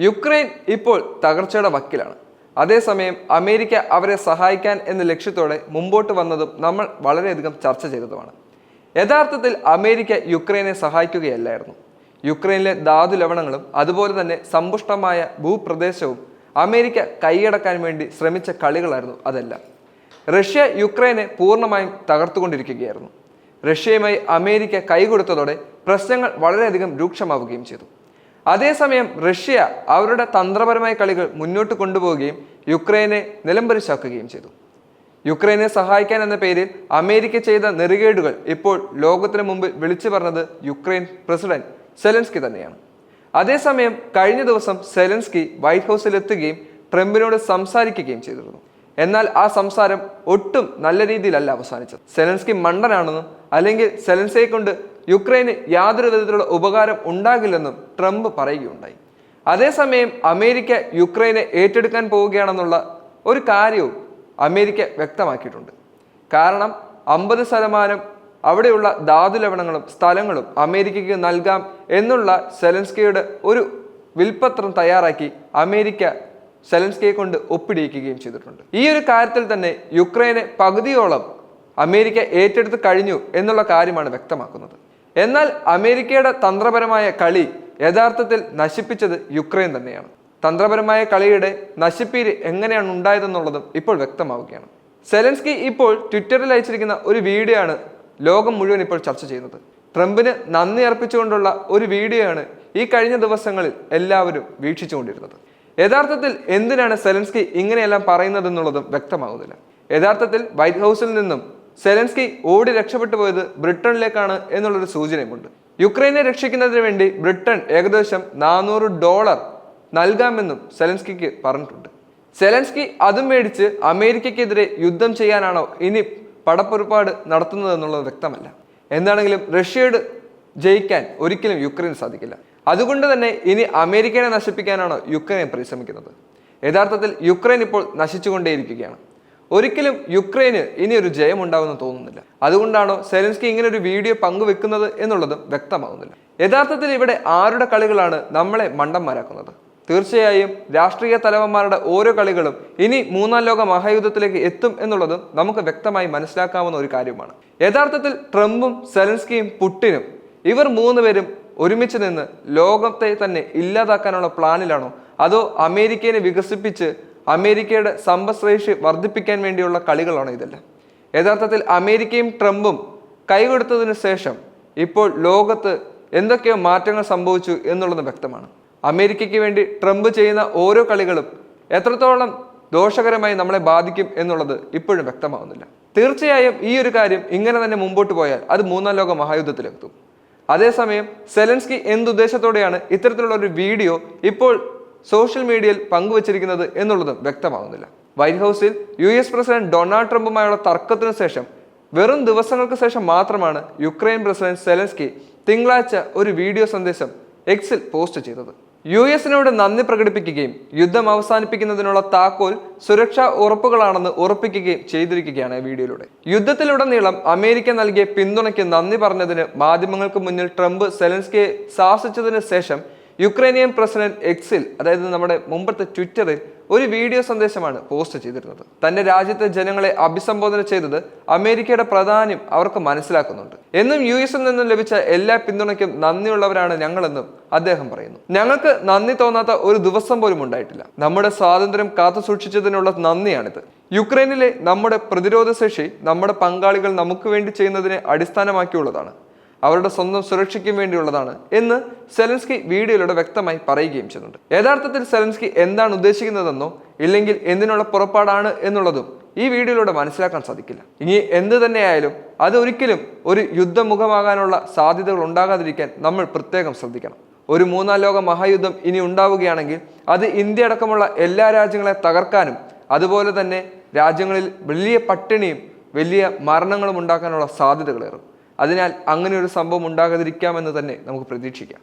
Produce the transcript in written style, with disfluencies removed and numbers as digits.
Ukraine ഇപ്പോൾ തകർച്ചയുടെ വക്കിലാണ്. അതേസമയം അമേരിക്ക അവരെ സഹായിക്കാൻ എന്ന ലക്ഷ്യത്തോടെ മുമ്പോട്ട് വന്നതും നമ്മൾ വളരെയധികം ചർച്ച ചെയ്തതുമാണ്. യഥാർത്ഥത്തിൽ അമേരിക്ക യുക്രൈനെ സഹായിക്കുകയല്ലായിരുന്നു. യുക്രൈനിലെ ധാതു ലവണങ്ങളും അതുപോലെ തന്നെ സമ്പുഷ്ടമായ ഭൂപ്രദേശവും അമേരിക്ക കൈയടക്കാൻ വേണ്ടി ശ്രമിച്ച കളികളായിരുന്നു അതെല്ലാം. റഷ്യ യുക്രൈനെ പൂർണ്ണമായും തകർത്തുകൊണ്ടിരിക്കുകയായിരുന്നു. റഷ്യയുമായി അമേരിക്ക കൈകൊടുത്തതോടെ പ്രശ്നങ്ങൾ വളരെയധികം രൂക്ഷമാവുകയും ചെയ്തു. അതേസമയം റഷ്യ അവരുടെ തന്ത്രപരമായ കളികൾ മുന്നോട്ട് കൊണ്ടുപോവുകയും യുക്രൈനെ നിലംപരിശാക്കുകയും ചെയ്തു. യുക്രൈനെ സഹായിക്കാൻ എന്ന പേരിൽ അമേരിക്ക ചെയ്ത നെറികേടുകൾ ഇപ്പോൾ ലോകത്തിന് മുമ്പിൽ വിളിച്ചു പറഞ്ഞത് യുക്രൈൻ പ്രസിഡന്റ് സെലൻസ്കി തന്നെയാണ്. അതേസമയം കഴിഞ്ഞ ദിവസം സെലൻസ്കി വൈറ്റ് ഹൗസിൽ എത്തുകയും ട്രംപിനോട് സംസാരിക്കുകയും ചെയ്തിരുന്നു. എന്നാൽ ആ സംസാരം ഒട്ടും നല്ല രീതിയിലല്ല അവസാനിച്ചത്. സെലൻസ്കി മണ്ടനാണെന്നും അല്ലെങ്കിൽ സെലൻസ്കിയെ കൊണ്ട് യുക്രൈന് യാതൊരു വിധത്തിലുള്ള ഉപകാരം ഉണ്ടാകില്ലെന്നും ട്രംപ് പറയുകയുണ്ടായി. അതേസമയം അമേരിക്ക യുക്രൈനെ ഏറ്റെടുക്കാൻ പോവുകയാണെന്നുള്ള ഒരു കാര്യവും അമേരിക്ക വ്യക്തമാക്കിയിട്ടുണ്ട്. കാരണം 50% അവിടെയുള്ള ധാതു ലവണങ്ങളും സ്ഥലങ്ങളും അമേരിക്കയ്ക്ക് നൽകാം എന്നുള്ള സെലൻസ്കിയുടെ ഒരു വിൽപത്രം തയ്യാറാക്കി അമേരിക്ക സെലൻസ്കിയെ കൊണ്ട് ഒപ്പിടിയിക്കുകയും ചെയ്തിട്ടുണ്ട്. ഈ ഒരു കാര്യത്തിൽ തന്നെ യുക്രൈനെ പകുതിയോളം അമേരിക്ക ഏറ്റെടുത്ത് കഴിഞ്ഞു എന്നുള്ള കാര്യമാണ് വ്യക്തമാക്കുന്നത്. എന്നാൽ അമേരിക്കയുടെ തന്ത്രപരമായ കളി യഥാർത്ഥത്തിൽ നശിപ്പിച്ചത് യുക്രൈൻ തന്നെയാണ്. തന്ത്രപരമായ കളിയുടെ നശിപ്പീര് എങ്ങനെയാണ് ഉണ്ടായതെന്നുള്ളതും ഇപ്പോൾ വ്യക്തമാവുകയാണ്. സെലൻസ്കി ഇപ്പോൾ ട്വിറ്ററിൽ അയച്ചിരിക്കുന്ന ഒരു വീഡിയോ ആണ് ലോകം മുഴുവൻ ഇപ്പോൾ ചർച്ച ചെയ്യുന്നത്. ട്രംപിന് നന്ദി അർപ്പിച്ചുകൊണ്ടുള്ള ഒരു വീഡിയോ ആണ് ഈ കഴിഞ്ഞ ദിവസങ്ങളിൽ എല്ലാവരും വീക്ഷിച്ചുകൊണ്ടിരുന്നത്. യഥാർത്ഥത്തിൽ എന്തിനാണ് സെലൻസ്കി ഇങ്ങനെയെല്ലാം പറയുന്നതെന്നുള്ളതും വ്യക്തമാകുന്നില്ല. യഥാർത്ഥത്തിൽ വൈറ്റ് ഹൗസിൽ നിന്നും സെലൻസ്കി ഓടി രക്ഷപ്പെട്ടു പോയത് ബ്രിട്ടനിലേക്കാണ് എന്നുള്ളൊരു സൂചനയുമുണ്ട്. യുക്രൈനെ രക്ഷിക്കുന്നതിന് വേണ്ടി ബ്രിട്ടൻ ഏകദേശം $400 നൽകാമെന്നും സെലൻസ്കിക്ക് പറഞ്ഞിട്ടുണ്ട്. സെലൻസ്കി അതും മേടിച്ച് അമേരിക്കയ്ക്കെതിരെ യുദ്ധം ചെയ്യാനാണോ ഇനി പടപ്പുറപ്പാട് നടത്തുന്നത് എന്നുള്ളത് വ്യക്തമല്ല. എന്താണെങ്കിലും റഷ്യയോട് ജയിക്കാൻ ഒരിക്കലും യുക്രൈന് സാധിക്കില്ല. അതുകൊണ്ട് തന്നെ ഇനി അമേരിക്കയെ നശിപ്പിക്കാനാണോ യുക്രൈൻ പരിശ്രമിക്കുന്നത്? യഥാർത്ഥത്തിൽ യുക്രൈൻ ഇപ്പോൾ നശിച്ചുകൊണ്ടേയിരിക്കുകയാണ്. ഒരിക്കലും യുക്രൈന് ഇനി ഒരു ജയം ഉണ്ടാവുമെന്ന് തോന്നുന്നില്ല. അതുകൊണ്ടാണോ സെലൻസ്കി ഇങ്ങനെ ഒരു വീഡിയോ പങ്കുവെക്കുന്നത് എന്നുള്ളതും വ്യക്തമാകുന്നില്ല. യഥാർത്ഥത്തിൽ ഇവിടെ ആരുടെ കളികളാണ് നമ്മളെ മണ്ടന്മാരാക്കുന്നത്? തീർച്ചയായും രാഷ്ട്രീയ തലവന്മാരുടെ ഓരോ കളികളും ഇനി 3ാം ലോക മഹായുദ്ധത്തിലേക്ക് എത്തും എന്നുള്ളതും നമുക്ക് വ്യക്തമായി മനസ്സിലാക്കാവുന്ന ഒരു കാര്യമാണ്. യഥാർത്ഥത്തിൽ ട്രംപും സെലൻസ്കിയും പുടിനും ഇവർ 3 പേരും ഒരുമിച്ച് നിന്ന് ലോകത്തെ തന്നെ ഇല്ലാതാക്കാനുള്ള പ്ലാനിലാണോ അതോ അമേരിക്കയെ വികസിപ്പിച്ച് അമേരിക്കയുടെ സമ്പദ്ശേഷി വർദ്ധിപ്പിക്കാൻ വേണ്ടിയുള്ള കളികളാണോ ഇതെല്ലാം? യഥാർത്ഥത്തിൽ അമേരിക്കയും ട്രംപും കൈകൊടുത്തതിന് ശേഷം ഇപ്പോൾ ലോകത്ത് എന്തൊക്കെയോ മാറ്റങ്ങൾ സംഭവിച്ചു എന്നുള്ളത് വ്യക്തമാണ്. അമേരിക്കയ്ക്ക് വേണ്ടി ട്രംപ് ചെയ്യുന്ന ഓരോ കളികളും എത്രത്തോളം ദോഷകരമായി നമ്മളെ ബാധിക്കും എന്നുള്ളത് ഇപ്പോഴും വ്യക്തമാവുന്നില്ല. തീർച്ചയായും ഈ ഒരു കാര്യം ഇങ്ങനെ തന്നെ മുമ്പോട്ട് പോയാൽ അത് 3ാം ലോക മഹായുദ്ധത്തിലെത്തും. അതേസമയം സെലൻസ്കി എന്തുദ്ദേശത്തോടെയാണ് ഇത്തരത്തിലുള്ള ഒരു വീഡിയോ ഇപ്പോൾ സോഷ്യൽ മീഡിയയിൽ പങ്കുവച്ചിരിക്കുന്നത് എന്നുള്ളതും വ്യക്തമാകുന്നില്ല. വൈറ്റ് ഹൗസിൽ US പ്രസിഡന്റ് ഡൊണാൾഡ് ട്രംപുമായുള്ള തർക്കത്തിനു ശേഷം വെറും ദിവസങ്ങൾക്ക് ശേഷം മാത്രമാണ് യുക്രൈൻ പ്രസിഡന്റ് സെലൻസ്കി തിങ്കളാഴ്ച ഒരു വീഡിയോ സന്ദേശം എക്സിൽ പോസ്റ്റ് ചെയ്തത്. US-നോട് നന്ദി പ്രകടിപ്പിക്കുകയും യുദ്ധം അവസാനിപ്പിക്കുന്നതിനുള്ള താക്കോൽ സുരക്ഷാ ഉറപ്പുകളാണെന്ന് ഉറപ്പിക്കുകയും ചെയ്തിരിക്കുകയാണ് വീഡിയോയിലൂടെ. യുദ്ധത്തിലുടനീളം അമേരിക്ക നൽകിയ പിന്തുണയ്ക്ക് നന്ദി പറഞ്ഞതിന് മാധ്യമങ്ങൾക്ക് മുന്നിൽ ട്രംപ് സെലൻസ്കിയെ ശാസിച്ചതിന് ശേഷം യുക്രൈനിയൻ പ്രസിഡന്റ് എക്സിൽ, അതായത് നമ്മുടെ മുമ്പത്തെ ട്വിറ്ററിൽ ഒരു വീഡിയോ സന്ദേശമാണ് പോസ്റ്റ് ചെയ്തിരുന്നത്. തന്റെ രാജ്യത്തെ ജനങ്ങളെ അഭിസംബോധന ചെയ്തത് അമേരിക്കയുടെ പ്രാധാന്യം അവർക്ക് മനസ്സിലാക്കുന്നുണ്ട് എന്നും US-ൽ നിന്നും ലഭിച്ച എല്ലാ പിന്തുണയ്ക്കും നന്ദിയുള്ളവരാണ് ഞങ്ങളെന്നും അദ്ദേഹം പറയുന്നു. ഞങ്ങൾക്ക് നന്ദി തോന്നാത്ത ഒരു ദിവസം പോലും ഉണ്ടായിട്ടില്ല. നമ്മുടെ സ്വാതന്ത്ര്യം കാത്തു സൂക്ഷിച്ചതിനുള്ള നന്ദിയാണിത്. യുക്രൈനിലെ നമ്മുടെ പ്രതിരോധ ശേഷി നമ്മുടെ പങ്കാളികൾ നമുക്ക് വേണ്ടി ചെയ്യുന്നതിനെ അടിസ്ഥാനമാക്കിയുള്ളതാണ്. അവരുടെ സ്വന്തം സുരക്ഷയ്ക്കും വേണ്ടിയുള്ളതാണ് എന്ന് സെലൻസ്കി വീഡിയോയിലൂടെ വ്യക്തമായി പറയുകയും ചെയ്യുന്നുണ്ട്. യഥാർത്ഥത്തിൽ സെലൻസ്കി എന്താണ് ഉദ്ദേശിക്കുന്നതെന്നോ ഇല്ലെങ്കിൽ എന്തിനുള്ള പുറപ്പാടാണ് എന്നുള്ളതും ഈ വീഡിയോയിലൂടെ മനസ്സിലാക്കാൻ സാധിക്കില്ല. ഇനി എന്ത് തന്നെയായാലും അത് ഒരിക്കലും ഒരു യുദ്ധമുഖമാകാനുള്ള സാധ്യതകൾ ഉണ്ടാകാതിരിക്കാൻ നമ്മൾ പ്രത്യേകം ശ്രദ്ധിക്കണം. ഒരു 3ാം ലോക മഹായുദ്ധം ഇനി ഉണ്ടാവുകയാണെങ്കിൽ അത് ഇന്ത്യ അടക്കമുള്ള എല്ലാ രാജ്യങ്ങളെ തകർക്കാനും അതുപോലെ തന്നെ രാജ്യങ്ങളിൽ വലിയ പട്ടിണിയും വലിയ മരണങ്ങളും ഉണ്ടാക്കാനുള്ള സാധ്യതകളേറും. അതിനാൽ അങ്ങനെ ഒരു സംഭവം ഉണ്ടാകാതിരിക്കാമെന്ന് തന്നെ നമുക്ക് പ്രതീക്ഷിക്കാം.